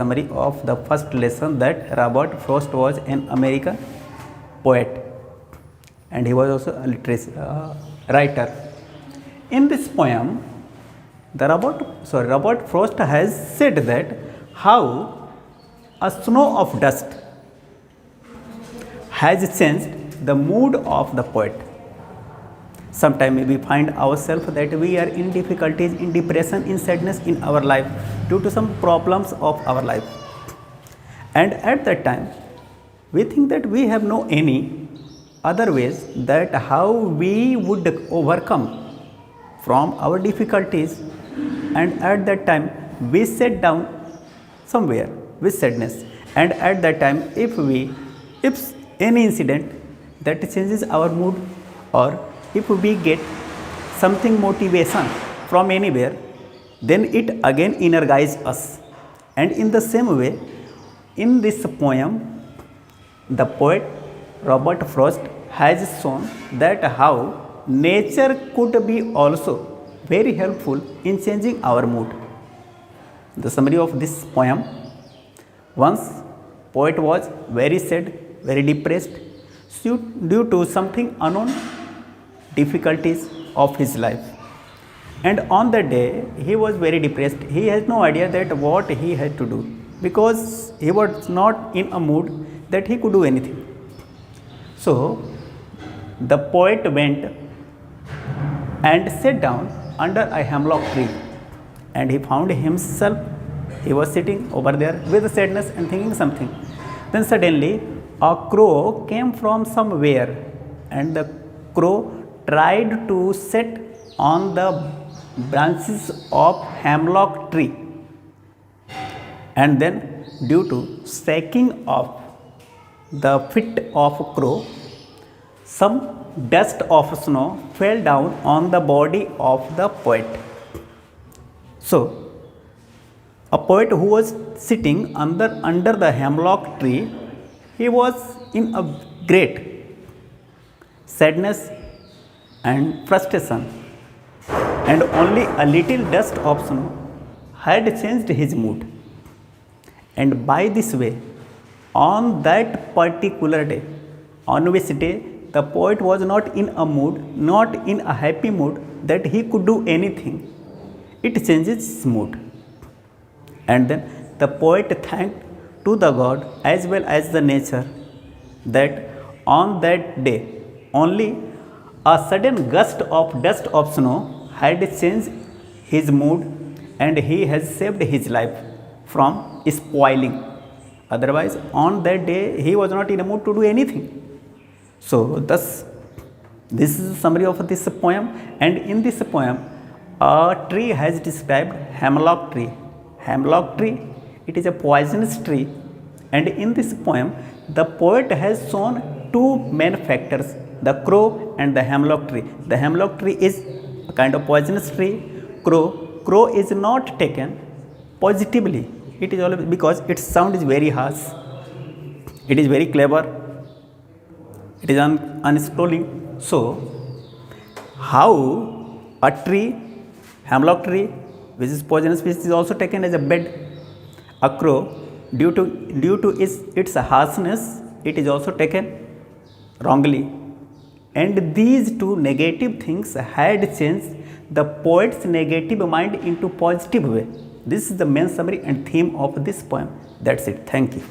Summary of the first lesson that Robert Frost was an American poet and he was also a writer. In this poem, Robert Frost has said that how a snow of dust has changed the mood of the poet. Sometimes we find ourselves that we are in difficulties, in depression, in sadness in our life due to some problems of our life. And at that time, we think that we have no any other ways that how we would overcome from our difficulties. And at that time, we sat down somewhere with sadness. And at that time, if any incident that changes our mood, or if we get something motivation from anywhere, then it again energizes us. And in the same way, in this poem, the poet Robert Frost has shown that how nature could be also very helpful in changing our mood. The summary of this poem: once poet was very sad, very depressed due to something unknown difficulties of his life. And on that day, he was very depressed. He has no idea that what he had to do, because he was not in a mood that he could do anything. So, the poet went and sat down under a hemlock tree, and he found himself, he was sitting over there with sadness and thinking something. Then suddenly, a crow came from somewhere, and the crow tried to sit on the branches of hemlock tree, and then due to shaking of the feet of crow, some dust of snow fell down on the body of the poet. So, a poet who was sitting under the hemlock tree, he was in a great sadness and frustration, and only a little dust of snow had changed his mood. And by this way, on that particular day, on which day the poet was not in a mood, not in a happy mood that he could do anything, it changes his mood. And then the poet thanked to the God as well as the nature that on that day only a sudden gust of dust of snow had changed his mood, and he has saved his life from spoiling. Otherwise, on that day, he was not in a mood to do anything. So, thus, this is a summary of this poem, and in this poem, a tree has described hemlock tree. Hemlock tree, it is a poisonous tree, and in this poem, the poet has shown two main factors: the crow and the hemlock tree. The hemlock tree is a kind of poisonous tree. Crow is not taken positively. It is always because its sound is very harsh. It is very clever. It is unscrolling. So, how a tree, hemlock tree, which is poisonous, which is also taken as a bed, a crow, due to its harshness, it is also taken wrongly. And these two negative things had changed the poet's negative mind into positive way. This is the main summary and theme of this poem. That's it. Thank you.